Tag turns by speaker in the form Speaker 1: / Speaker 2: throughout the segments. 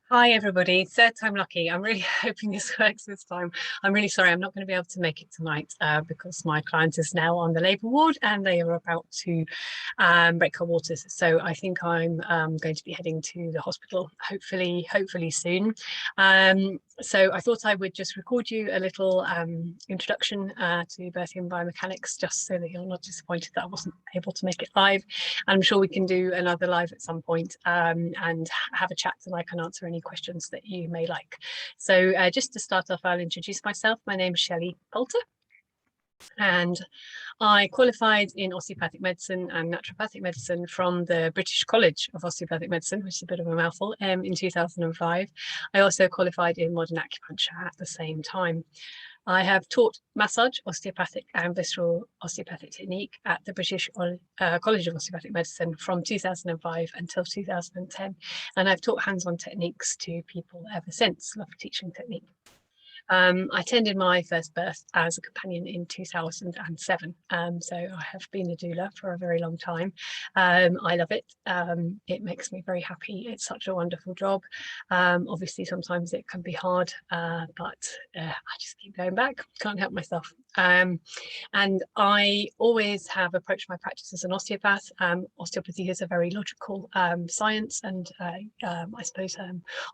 Speaker 1: Hi everybody, third time lucky. I'm really hoping this works this time. I'm really sorry I'm not going to be able to make it tonight because my client is now on the labour ward and they are about to break her waters. So I think I'm going to be heading to the hospital hopefully soon. So I thought I would just record you a little introduction to Birthing Biomechanics, just so that you're not disappointed that I wasn't able to make it live. I'm sure we can do another live at some point and have a chat and I can answer any questions that you may like. So just to start off, I'll introduce myself. My name is Shelley Poulter and I qualified in osteopathic medicine and naturopathic medicine from the British College of Osteopathic Medicine, which is a bit of a mouthful, in 2005. I also qualified in modern acupuncture at the same time. I have taught massage, osteopathic and visceral osteopathic technique at the British College of Osteopathic Medicine from 2005 until 2010. And I've taught hands-on techniques to people ever since. Love teaching technique. I attended my first birth as a companion in 2007. So I have been a doula for a very long time. I love it. It makes me very happy. It's such a wonderful job. Obviously, sometimes it can be hard, but I just keep going back. Can't help myself. And I always have approached my practice as an osteopath. Osteopathy is a very logical science and I suppose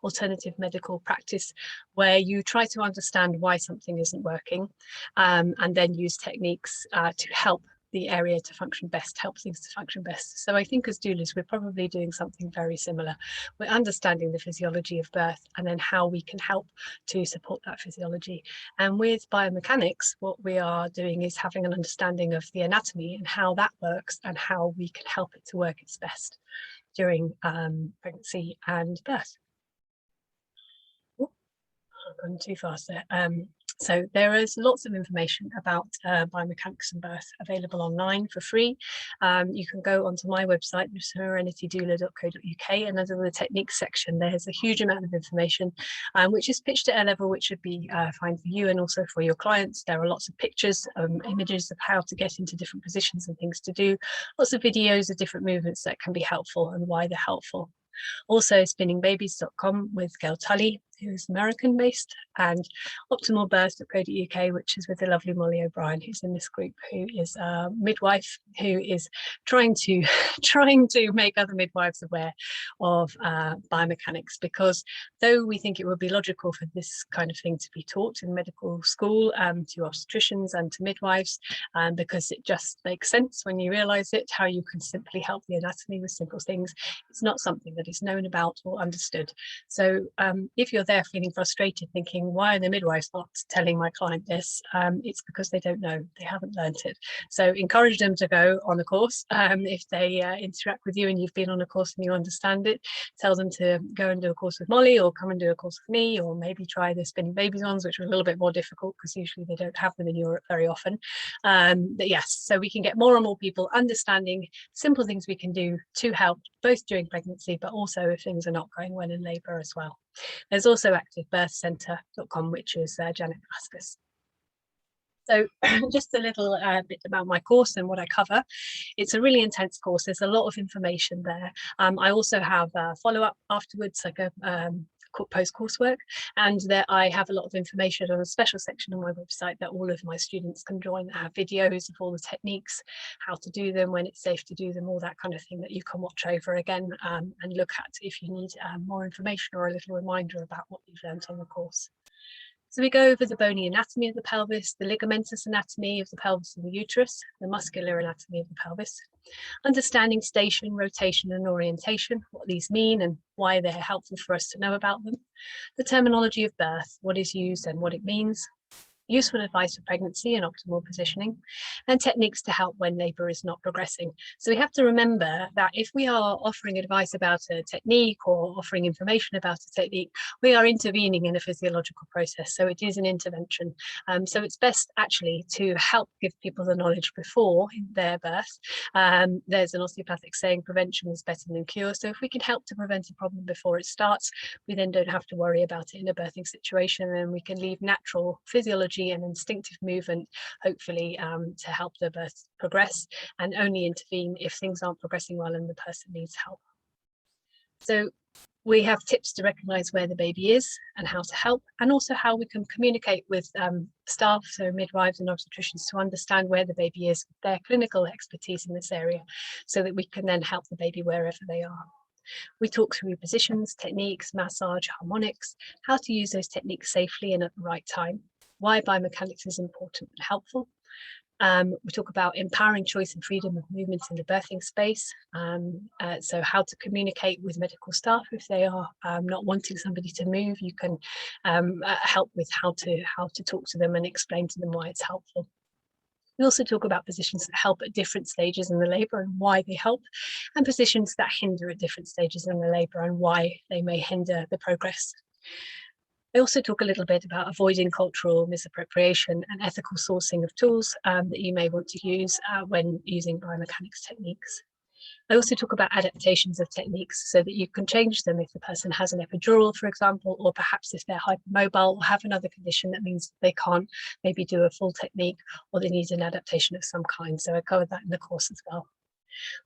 Speaker 1: alternative medical practice where you try to understand why something isn't working and then use techniques to help the area to function best, help things to function best. So I think as doulas, we're probably doing something very similar. We're understanding the physiology of birth and then how we can help to support that physiology. And with biomechanics, what we are doing is having an understanding of the anatomy and how that works and how we can help it to work its best during pregnancy and birth. Ooh, I've gone too fast there. So there is lots of information about biomechanics and birth available online for free. You can go onto my website, serenitydoula.co.uk, and under the techniques section, there's a huge amount of information, which is pitched at a level which should be fine for you and also for your clients. There are lots of pictures, images of how to get into different positions and things to do, lots of videos of different movements that can be helpful and why they're helpful. Also spinningbabies.com with Gail Tully, who's American based, and optimalbirth.co.uk, which is with the lovely Molly O'Brien, who's in this group, who is a midwife who is trying to make other midwives aware of biomechanics, because though we think it would be logical for this kind of thing to be taught in medical school to obstetricians and to midwives, because it just makes sense when you realize it, how you can simply help the anatomy with simple things, it's not something that is known about or understood. So if you're there feeling frustrated, thinking, why are the midwives not telling my client this? It's because they don't know, they haven't learned it. So encourage them to go on a course. If they interact with you and you've been on a course and you understand it, tell them to go and do a course with Molly, or come and do a course with me, or maybe try the Spinning Babies ones, which are a little bit more difficult because usually they don't have them in Europe very often. But yes, so we can get more and more people understanding simple things we can do to help both during pregnancy, but also if things are not going well in labour as well. There's also activebirthcentre.com, which is Janet Vasquez. So just a little bit about my course and what I cover. It's a really intense course. There's a lot of information there. I also have a follow-up afterwards, like a post coursework, and there I have a lot of information on a special section on my website that all of my students can join, that have videos of all the techniques, how to do them, when it's safe to do them, all that kind of thing that you can watch over again and look at if you need more information or a little reminder about what you've learned on the course. So we go over the bony anatomy of the pelvis, the ligamentous anatomy of the pelvis and the uterus, the muscular anatomy of the pelvis, understanding station, rotation and orientation, what these mean and why they're helpful for us to know about them, the terminology of birth, what is used and what it means, useful advice for pregnancy and optimal positioning, and techniques to help when labour is not progressing. So we have to remember that if we are offering advice about a technique or offering information about a technique, we are intervening in a physiological process. So it is an intervention. So it's best actually to help give people the knowledge before their birth. There's an osteopathic saying, prevention is better than cure. So if we can help to prevent a problem before it starts, we then don't have to worry about it in a birthing situation, and we can leave natural physiology and instinctive movement, hopefully, to help the birth progress, and only intervene if things aren't progressing well and the person needs help. So we have tips to recognise where the baby is and how to help, and also how we can communicate with staff, so midwives and obstetricians, to understand where the baby is with their clinical expertise in this area, so that we can then help the baby wherever they are. We talk through positions, techniques, massage, harmonics, how to use those techniques safely and at the right time, why biomechanics is important and helpful. We talk about empowering choice and freedom of movement in the birthing space. So how to communicate with medical staff if they are not wanting somebody to move. You can help with how to talk to them and explain to them why it's helpful. We also talk about positions that help at different stages in the labour and why they help, and positions that hinder at different stages in the labour and why they may hinder the progress. I also talk a little bit about avoiding cultural misappropriation and ethical sourcing of tools that you may want to use when using biomechanics techniques. I also talk about adaptations of techniques so that you can change them if the person has an epidural, for example, or perhaps if they're hypermobile or have another condition that means they can't maybe do a full technique, or they need an adaptation of some kind. So I covered that in the course as well.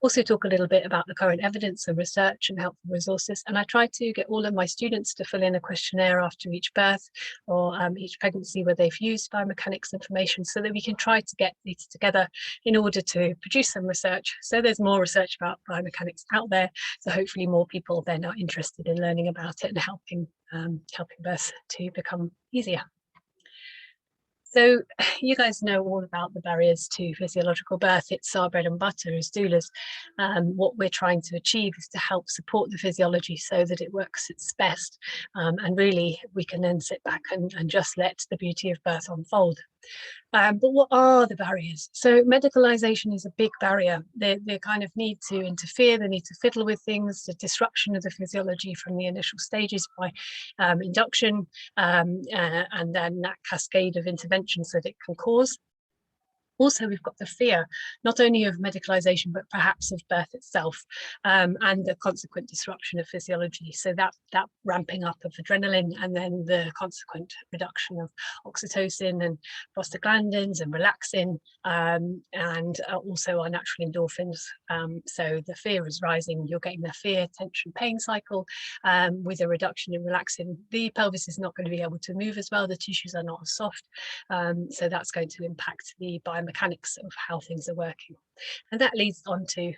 Speaker 1: Also talk a little bit about the current evidence and research and helpful resources. And I try to get all of my students to fill in a questionnaire after each birth or each pregnancy where they've used biomechanics information, so that we can try to get these together in order to produce some research. So there's more research about biomechanics out there. So hopefully more people then are interested in learning about it and helping birth to become easier. So you guys know all about the barriers to physiological birth. It's our bread and butter as doulas. What we're trying to achieve is to help support the physiology so that it works its best. And really, we can then sit back and just let the beauty of birth unfold. But what are the barriers? So medicalization is a big barrier. They kind of need to interfere, they need to fiddle with things, the disruption of the physiology from the initial stages by induction, and then that cascade of interventions that it can cause. Also, we've got the fear, not only of medicalization, but perhaps of birth itself, and the consequent disruption of physiology. So that ramping up of adrenaline, and then the consequent reduction of oxytocin and prostaglandins and relaxin, and also our natural endorphins. So the fear is rising. You're getting the fear, tension, pain cycle with a reduction in relaxin. The pelvis is not going to be able to move as well. The tissues are not as soft. So that's going to impact the biomechanics of how things are working. And that leads on to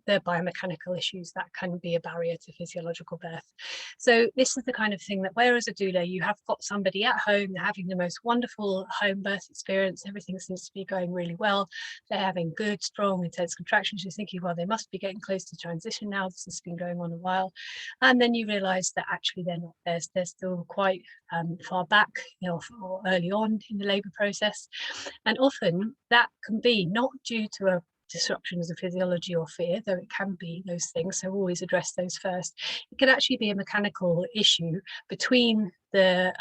Speaker 1: the biomechanical issues that can be a barrier to physiological birth. So this is the kind of thing that where as a doula you have got somebody at home, they're having the most wonderful home birth experience, everything seems to be going really well, they're having good, strong, intense contractions, you're thinking, well, they must be getting close to transition now, this has been going on a while, and then you realise that actually they're not there, they're still quite far back, or early on in the labour process, and often that can be not due to a disruptions of physiology or fear, though it can be those things, so always address those first. It can actually be a mechanical issue between the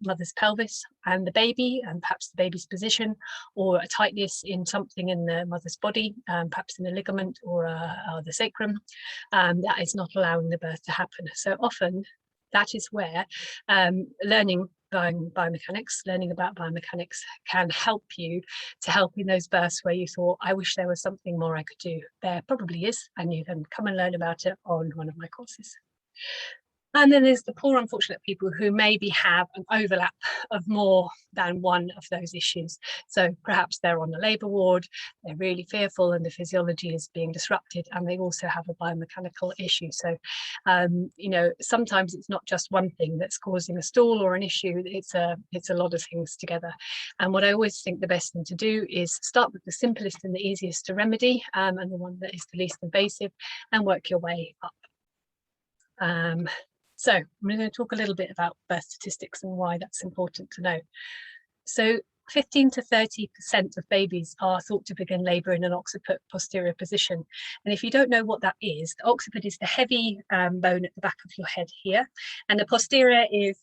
Speaker 1: mother's pelvis and the baby, and perhaps the baby's position, or a tightness in something in the mother's body, perhaps in a ligament or the sacrum, that is not allowing the birth to happen. So often that is where learning about biomechanics can help you to help in those births where you thought, I wish there was something more I could do. There probably is, and you can come and learn about it on one of my courses. And then there's the poor unfortunate people who maybe have an overlap of more than one of those issues. So perhaps they're on the labour ward, they're really fearful and the physiology is being disrupted, and they also have a biomechanical issue. So, sometimes it's not just one thing that's causing a stall or an issue, it's a lot of things together. And what I always think the best thing to do is start with the simplest and the easiest to remedy, and the one that is the least invasive, and work your way up. So I'm going to talk a little bit about birth statistics and why that's important to know. So 15 to 30% of babies are thought to begin labour in an occiput posterior position. And if you don't know what that is, the occiput is the heavy bone at the back of your head here, and the posterior is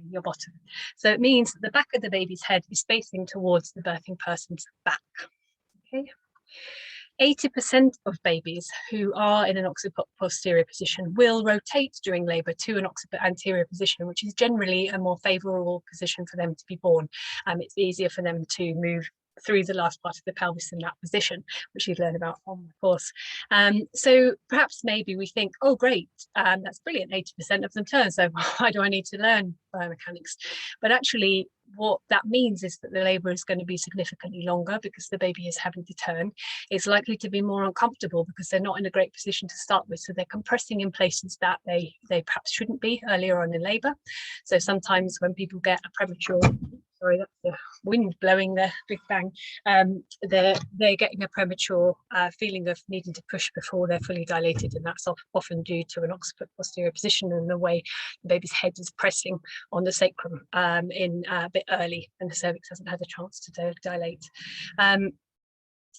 Speaker 1: your bottom. So it means that the back of the baby's head is facing towards the birthing person's back. Okay. 80% of babies who are in an occiput posterior position will rotate during labour to an occiput anterior position, which is generally a more favourable position for them to be born. It's easier for them to move through the last part of the pelvis in that position, which you've learned about on the course. So perhaps maybe we think, oh great, that's brilliant, 80% of them turn, so why do I need to learn biomechanics? But actually what that means is that the labour is going to be significantly longer because the baby is having to turn. It's likely to be more uncomfortable because they're not in a great position to start with, so they're compressing in places that they perhaps shouldn't be earlier on in labour. So sometimes when people get a premature, sorry, that's the wind blowing the big bang, they're getting a premature feeling of needing to push before they're fully dilated, and that's often due to an occiput posterior position and the way the baby's head is pressing on the sacrum in a bit early, and the cervix hasn't had a chance to dilate.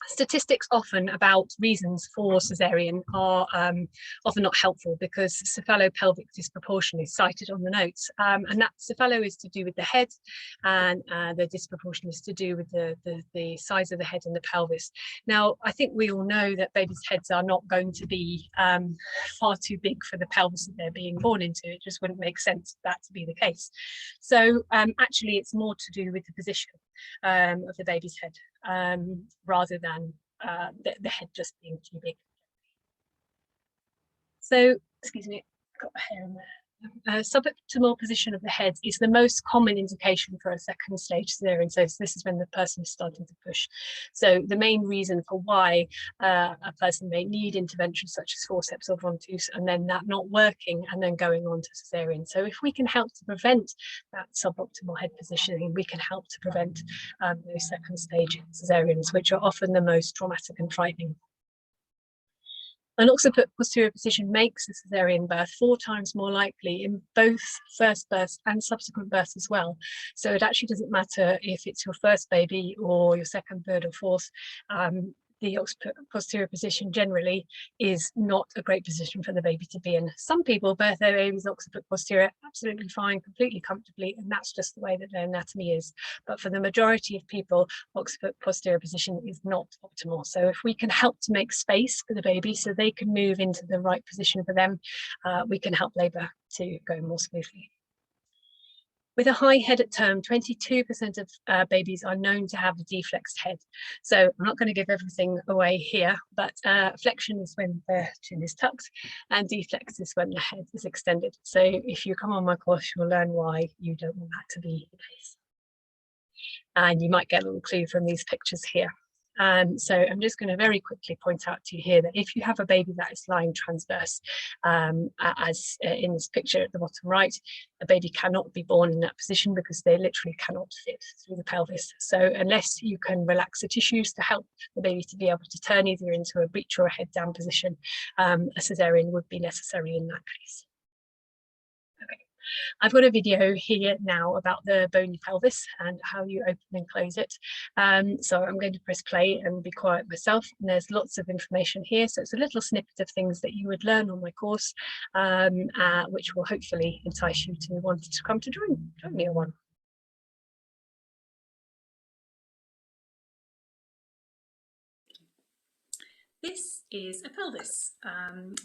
Speaker 1: Statistics often about reasons for Cesarean are often not helpful because Cephalopelvic Disproportion is cited on the notes, and that cephalo is to do with the head, and the disproportion is to do with the size of the head and the pelvis. Now, I think we all know that babies' heads are not going to be far too big for the pelvis that they're being born into. It just wouldn't make sense for that to be the case. So actually, it's more to do with the position of the baby's head rather than the head just being too big. So, excuse me, I've got my hair in there. Suboptimal position of the head is the most common indication for a second stage cesarean. So this is when the person is starting to push. So the main reason for why a person may need intervention such as forceps or ventouse and then that not working and then going on to cesarean. So if we can help to prevent that suboptimal head positioning, we can help to prevent those second stage cesareans, which are often the most traumatic and frightening. An occiput posterior position makes a cesarean birth 4 times more likely in both first births and subsequent births as well. So it actually doesn't matter if it's your first baby or your second, third or fourth. The occiput posterior position generally is not a great position for the baby to be in. Some people birth their babies occiput posterior absolutely fine, completely comfortably, and that's just the way that their anatomy is. But for the majority of people, occiput posterior position is not optimal. So if we can help to make space for the baby so they can move into the right position for them, we can help labour to go more smoothly. With a high head at term, 22% of babies are known to have a deflexed head. So I'm not going to give everything away here, but flexion is when the chin is tucked and deflex is when the head is extended. So if you come on my course, you'll learn why you don't want that to be the case. And you might get a little clue from these pictures here. So I'm just going to very quickly point out to you here that if you have a baby that is lying transverse, as in this picture at the bottom right, a baby cannot be born in that position because they literally cannot fit through the pelvis. So unless you can relax the tissues to help the baby to be able to turn either into a breech or a head down position, a cesarean would be necessary in that case. Okay. I've got a video here now about the bony pelvis and how you open and close it. So I'm going to press play and be quiet myself. And there's lots of information here. So it's a little snippet of things that you would learn on my course, which will hopefully entice you to want to come to join me on one.
Speaker 2: This is a pelvis.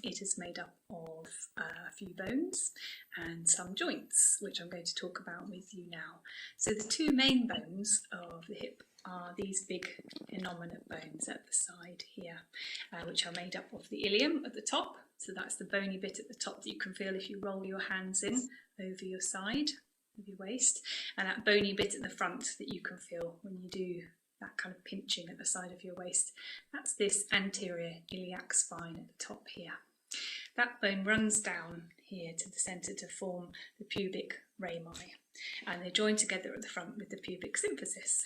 Speaker 2: It is made up of a few bones and some joints, which I'm going to talk about with you now. So the 2 main bones of the hip are these big innominate bones at the side here, which are made up of the ilium at the top. So that's the bony bit at the top that you can feel if you roll your hands in over your side of your waist, and that bony bit at the front that you can feel when you do that kind of pinching at the side of your waist. That's this anterior iliac spine at the top here. That bone runs down here to the centre to form the pubic rami, and they join together at the front with the pubic symphysis.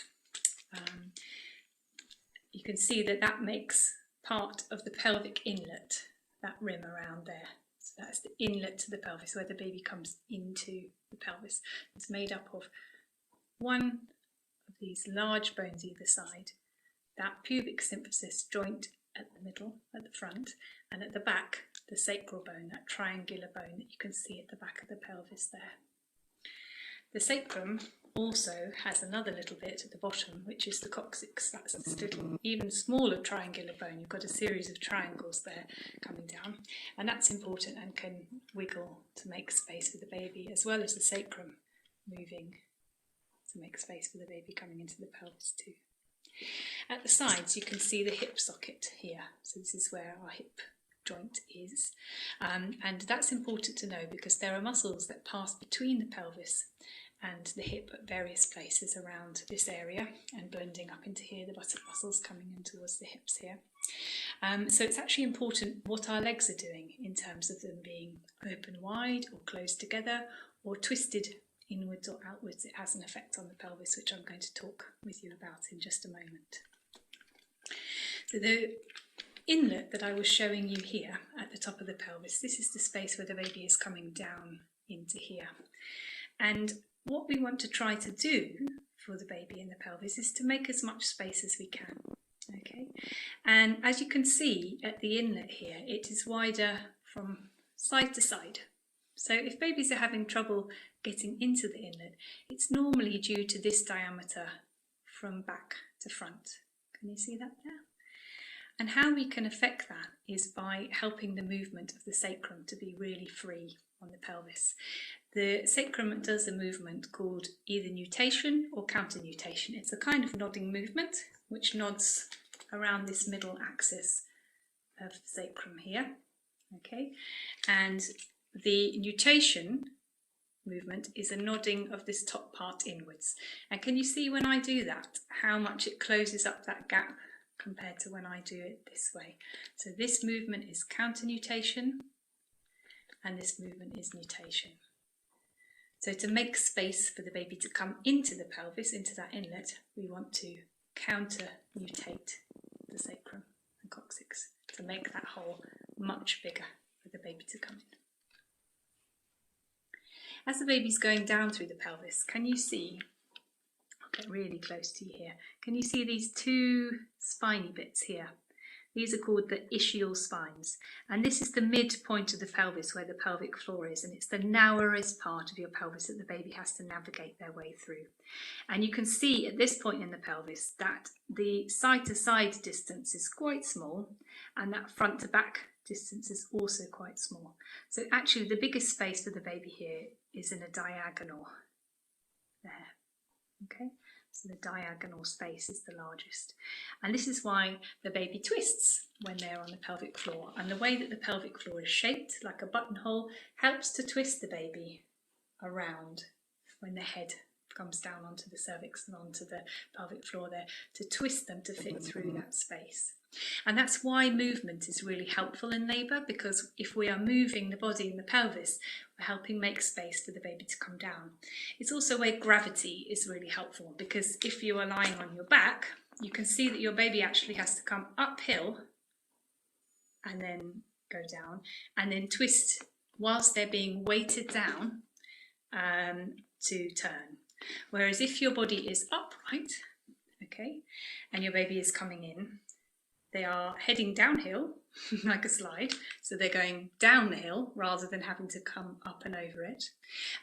Speaker 2: You can see that that makes part of the pelvic inlet, that rim around there. So that's the inlet to the pelvis where the baby comes into the pelvis. It's made up of one of these large bones either side, that pubic symphysis joint at the middle, at the front, and at the back, the sacral bone, that triangular bone that you can see at the back of the pelvis there. The sacrum also has another little bit at the bottom, which is the coccyx. That's this little, even smaller triangular bone. You've got a series of triangles there coming down, and that's important and can wiggle to make space for the baby, as well as the sacrum moving to make space for the baby coming into the pelvis too. At the sides you can see the hip socket here, so this is where our hip joint is, and that's important to know because there are muscles that pass between the pelvis and the hip at various places around this area and blending up into here, the buttock muscles coming in towards the hips here. So it's actually important what our legs are doing in terms of them being open wide or closed together or twisted inwards or outwards. It has an effect on the pelvis, which I'm going to talk with you about in just a moment. So the inlet that I was showing you here at the top of the pelvis, this is the space where the baby is coming down into here. And what we want to try to do for the baby in the pelvis is to make as much space as we can. Okay, and as you can see at the inlet here, it is wider from side to side. So if babies are having trouble getting into the inlet, it's normally due to this diameter from back to front. Can you see that there? And how we can affect that is by helping the movement of the sacrum to be really free on the pelvis. The sacrum does a movement called either nutation or counter-nutation. It's a kind of nodding movement which nods around this middle axis of the sacrum here. Okay, and the nutation movement is a nodding of this top part inwards. And can you see when I do that how much it closes up that gap compared to when I do it this way? So this movement is counter-nutation and this movement is nutation. So to make space for the baby to come into the pelvis, into that inlet, we want to counter-nutate the sacrum and coccyx to make that hole much bigger for the baby to come in. As the baby's going down through the pelvis, can you see, I'll get really close to you here, can you see these two spiny bits here? These are called the ischial spines, and this is the midpoint of the pelvis where the pelvic floor is, and it's the narrowest part of your pelvis that the baby has to navigate their way through. And you can see at this point in the pelvis that the side to side distance is quite small, and that front to back distance is also quite small. So actually the biggest space for the baby here is in a diagonal there. Okay, so the diagonal space is the largest, and this is why the baby twists when they're on the pelvic floor, and the way that the pelvic floor is shaped like a buttonhole helps to twist the baby around when the head comes down onto the cervix and onto the pelvic floor there, to twist them to fit through that space. And that's why movement is really helpful in labour, because if we are moving the body and the pelvis, we're helping make space for the baby to come down. It's also where gravity is really helpful, because if you are lying on your back, you can see that your baby actually has to come uphill and then go down and then twist whilst they're being weighted down to turn. Whereas if your body is upright, okay, and your baby is coming in, they are heading downhill like a slide, so they're going down the hill rather than having to come up and over it.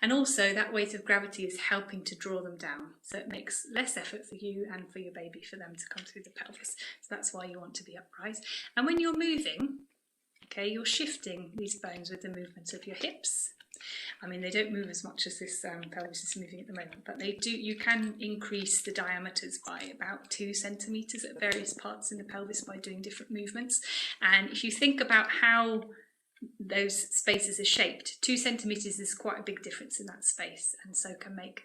Speaker 2: And also that weight of gravity is helping to draw them down, so it makes less effort for you and for your baby for them to come through the pelvis. So that's why you want to be upright. And when you're moving, okay, you're shifting these bones with the movement of your hips. I mean, they don't move as much as this pelvis is moving at the moment, but they do. You can increase the diameters by about 2 centimetres at various parts in the pelvis by doing different movements. And if you think about how those spaces are shaped, 2 centimetres is quite a big difference in that space, and so can make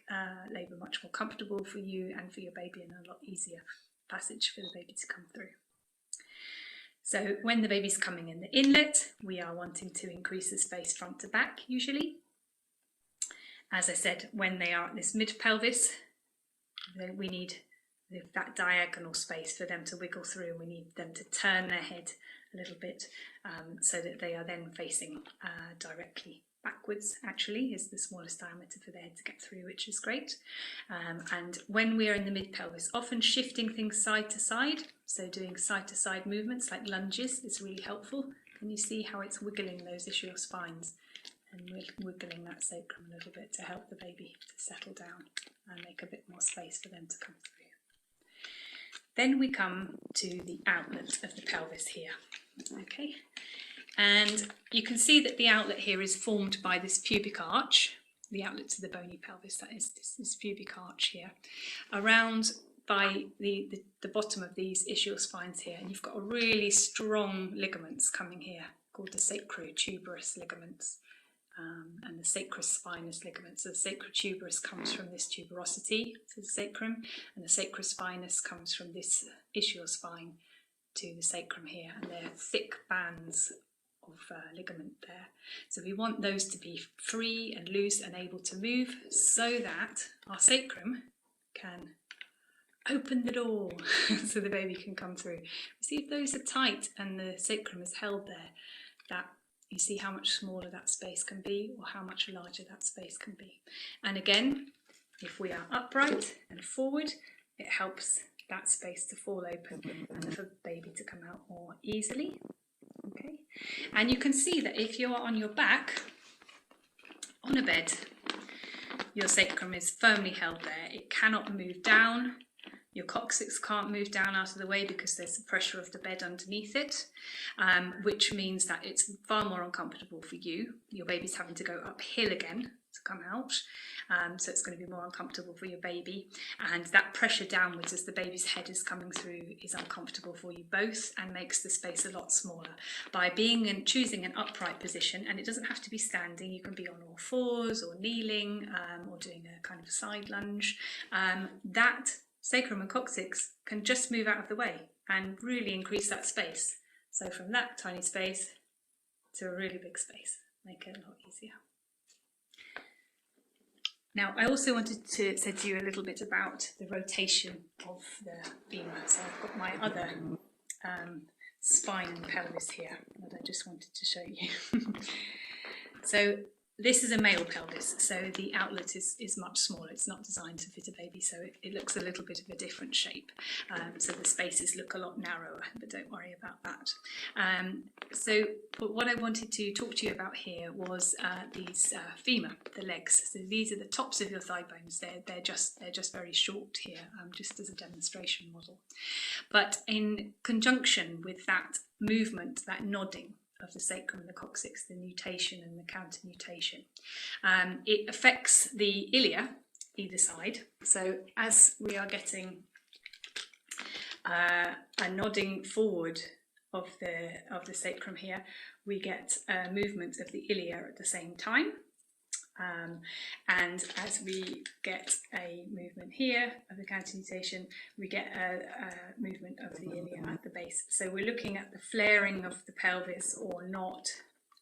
Speaker 2: labour much more comfortable for you and for your baby, and a lot easier passage for the baby to come through. So when the baby's coming in the inlet, we are wanting to increase the space front to back usually. As I said, when they are at this mid-pelvis, we need that diagonal space for them to wiggle through, and we need them to turn their head a little bit so that they are then facing directly backwards. Actually is the smallest diameter for the head to get through, which is great. And when we are in the mid-pelvis, often shifting things side to side, so doing side-to-side movements like lunges is really helpful. Can you see how it's wiggling those ischial spines and wiggling that sacrum a little bit to help the baby to settle down and make a bit more space for them to come through. Then we come to the outlet of the pelvis here. Okay, and you can see that the outlet here is formed by this pubic arch, the outlet to the bony pelvis, that is this pubic arch here, around by the bottom of these ischial spines here, and you've got a really strong ligaments coming here called the sacrotuberous ligaments. And the sacrospinous ligaments. So the sacrotuberous comes from this tuberosity to the sacrum, and the sacrospinous comes from this ischial spine to the sacrum here, and they're thick bands of ligament there. So we want those to be free and loose and able to move so that our sacrum can open the door so the baby can come through. See, if those are tight and the sacrum is held there, that you see how much smaller that space can be, or how much larger that space can be. And again, if we are upright and forward, it helps that space to fall open and for the baby to come out more easily. Okay, and you can see that if you are on your back on a bed, your sacrum is firmly held there. It cannot move down. Your coccyx can't move down out of the way because there's the pressure of the bed underneath it, which means that it's far more uncomfortable for you. Your baby's having to go uphill again to come out, so it's going to be more uncomfortable for your baby. And that pressure downwards as the baby's head is coming through is uncomfortable for you both and makes the space a lot smaller. By being and choosing an upright position, and it doesn't have to be standing, you can be on all fours or kneeling or doing a kind of a side lunge, that sacrum and coccyx can just move out of the way and really increase that space. So from that tiny space to a really big space, make it a lot easier. Now, I also wanted to say to you a little bit about the rotation of the femur. So I've got my other spine and pelvis here that I just wanted to show you. So this is a male pelvis, so the outlet is much smaller. It's not designed to fit a baby, so it looks a little bit of a different shape. So the spaces look a lot narrower, but don't worry about that. So what I wanted to talk to you about here was these femur, the legs. So these are the tops of your thigh bones. They're just very short here, just as a demonstration model. But in conjunction with that movement, that nodding of the sacrum and the coccyx, the nutation and the counter nutation, it affects the ilia either side. So as we are getting a nodding forward of the sacrum here, we get a movement of the ilia at the same time. And as we get a movement here of the counter nutation, we get a movement of the ilia at the base. So we're looking at the flaring of the pelvis or not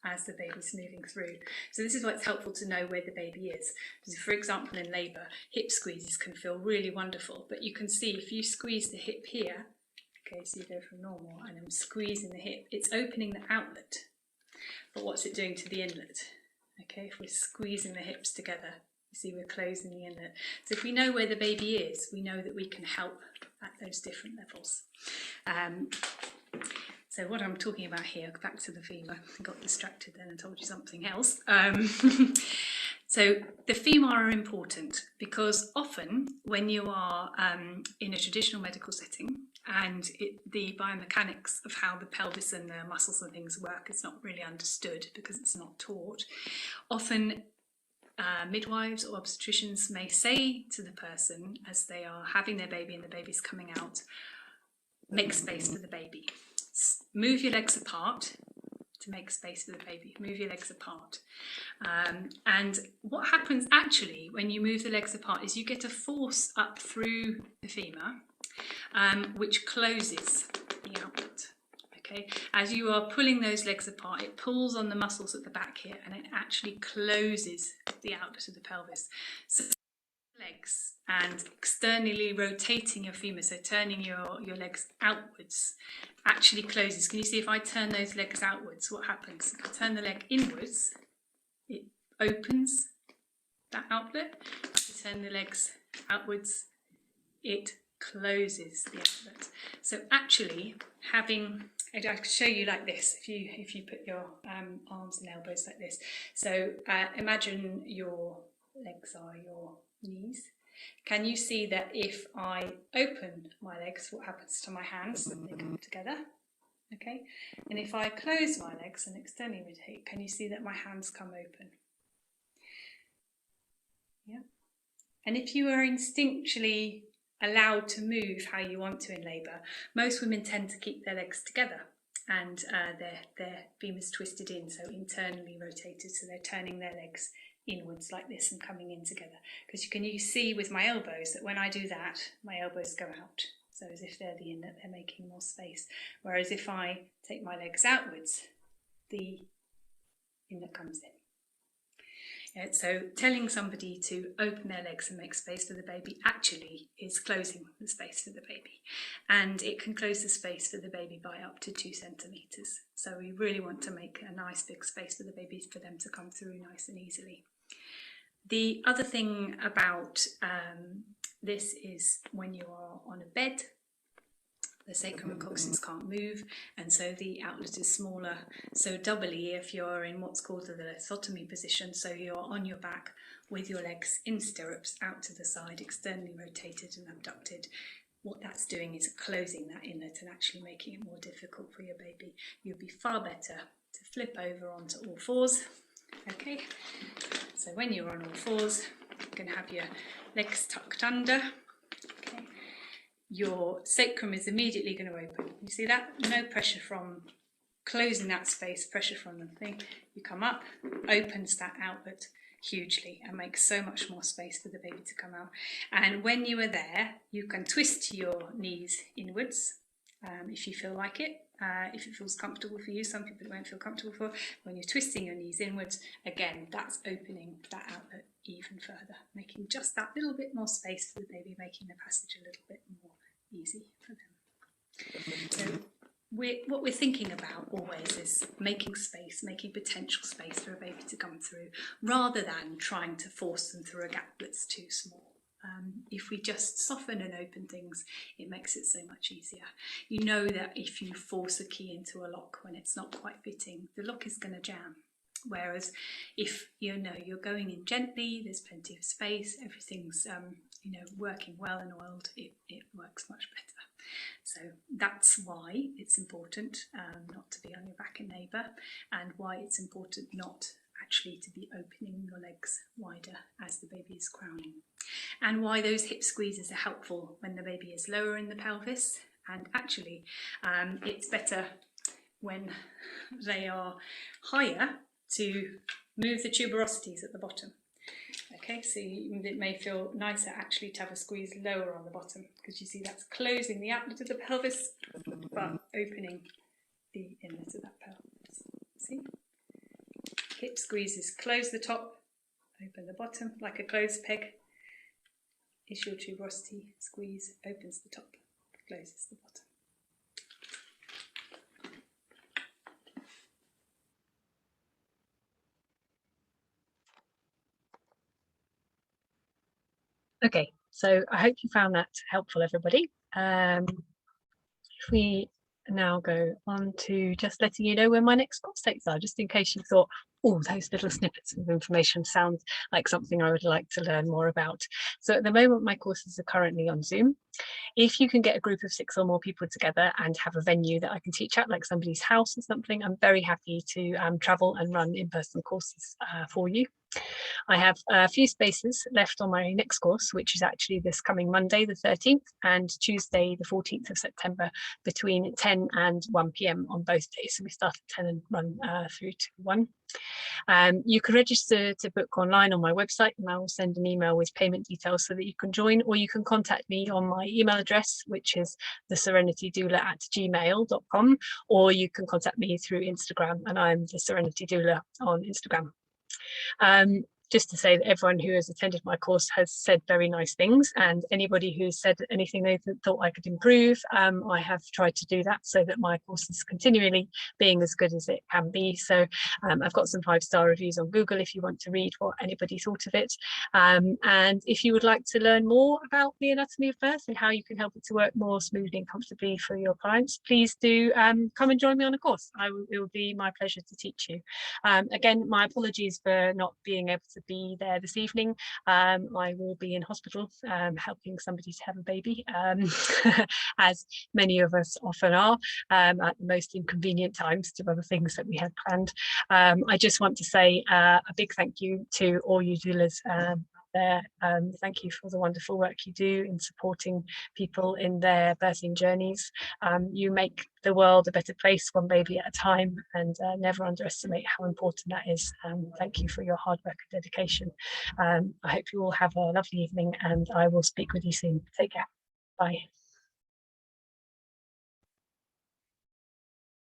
Speaker 2: as the baby's moving through. So this is why it's helpful to know where the baby is. So for example, in labour, hip squeezes can feel really wonderful, but you can see if you squeeze the hip here, okay, so you go from normal and I'm squeezing the hip, it's opening the outlet, but what's it doing to the inlet? Okay, if we're squeezing the hips together, you see we're closing the inlet. So if we know where the baby is, we know that we can help at those different levels. So what I'm talking about here, back to the femur, I got distracted then and told you something else. So the femur are important because often when you are in a traditional medical setting and the biomechanics of how the pelvis and the muscles and things work is not really understood because it's not taught, often midwives or obstetricians may say to the person as they are having their baby and the baby's coming out, make space for the baby. Move your legs apart to make space for the baby. Move your legs apart. And what happens actually when you move the legs apart is you get a force up through the femur, which closes the outlet. Okay, as you are pulling those legs apart, it pulls on the muscles at the back here and it actually closes the outlet of the pelvis. So legs and externally rotating your femur, so turning your legs outwards, actually closes. Can you see if I turn those legs outwards, what happens? If I turn the leg inwards, it opens that outlet. If you turn the legs outwards, it closes the outlet. So actually having, I can show you like this, if you put your arms and elbows like this. So imagine your legs are your knees. Can you see that if I open my legs, what happens to my hands? They come together. Okay, and if I close my legs and externally rotate, can you see that my hands come open? Yeah. And if you are instinctually allowed to move how you want to in labour. Most women tend to keep their legs together, and their femurs twisted in, so internally rotated, so they're turning their legs inwards like this and coming in together. Because you can see with my elbows that when I do that, my elbows go out, so as if they're the inlet, they're making more space. Whereas if I take my legs outwards, the inlet comes in. So telling somebody to open their legs and make space for the baby actually is closing the space for the baby, and it can close the space for the baby by up to 2 centimetres. So we really want to make a nice big space for the baby for them to come through nice and easily. The other thing about this is when you are on a bed, the sacrum and coccyx can't move, and so the outlet is smaller. So doubly if you're in what's called the lithotomy position, so you're on your back with your legs in stirrups out to the side, externally rotated and abducted, what that's doing is closing that inlet and actually making it more difficult for your baby. You'd be far better to flip over onto all fours. Okay, so when you're on all fours, you're going to have your legs tucked under. Okay. Your sacrum is immediately going to open. You see that? No pressure from closing that space, pressure from the thing. You come up, opens that outlet hugely and makes so much more space for the baby to come out. And when you are there, you can twist your knees inwards if you feel like it. If it feels comfortable for you. Some people it won't feel comfortable for. When you're twisting your knees inwards, again, that's opening that outlet even further, making just that little bit more space for the baby, making the passage a little bit more easy for them. So what we're thinking about always is making space, making potential space for a baby to come through, rather than trying to force them through a gap that's too small. If we just soften and open things, it makes it so much easier. You know that if you force a key into a lock when it's not quite fitting, the lock is going to jam. Whereas if you know you're going in gently, there's plenty of space, everything's working well and oiled, it works much better. So that's why it's important not to be on your back in labour, and why it's important not actually to be opening your legs wider as the baby is crowning, and why those hip squeezes are helpful when the baby is lower in the pelvis, and actually it's better when they are higher to move the tuberosities at the bottom. Okay, so it may feel nicer actually to have a squeeze lower on the bottom, because you see that's closing the outlet of the pelvis but opening the inlet of that pelvis. See? Hip squeezes close the top, open the bottom like a clothes peg. Ischial tuberosity squeeze opens the top, closes the bottom.
Speaker 1: Okay, so I hope you found that helpful, everybody. If we now go on to just letting you know when my next course dates are, just in case you thought, oh, those little snippets of information sound like something I would like to learn more about. So at the moment, my courses are currently on Zoom. If you can get a group of 6 or more people together and have a venue that I can teach at, like somebody's house or something, I'm very happy to travel and run in-person courses for you. I have a few spaces left on my next course, which is actually this coming Monday, the 13th, and Tuesday, the 14th of September, between 10 and 1 p.m. on both days. So we start at 10 and run through to 1. You can register to book online on my website, and I will send an email with payment details so that you can join, or you can contact me on my email address, which is theserenitydoula@gmail.com, or you can contact me through Instagram, and I'm the Serenity Doula on Instagram. Just to say that everyone who has attended my course has said very nice things, and anybody who's said anything they thought I could improve, I have tried to do that so that my course is continually being as good as it can be. So I've got some 5-star reviews on Google if you want to read what anybody thought of it. And if you would like to learn more about the anatomy of birth and how you can help it to work more smoothly and comfortably for your clients, please do come and join me on a course. It will be my pleasure to teach you. Again, my apologies for not being able to be there this evening. I will be in hospital helping somebody to have a baby, as many of us often are, at the most inconvenient times to other things that we had planned. I just want to say a big thank you to all you doulas there. Thank you for the wonderful work you do in supporting people in their birthing journeys. You make the world a better place, one baby at a time, and never underestimate how important that is. Thank you for your hard work and dedication. I hope you all have a lovely evening, and I will speak with you soon. Take care. Bye.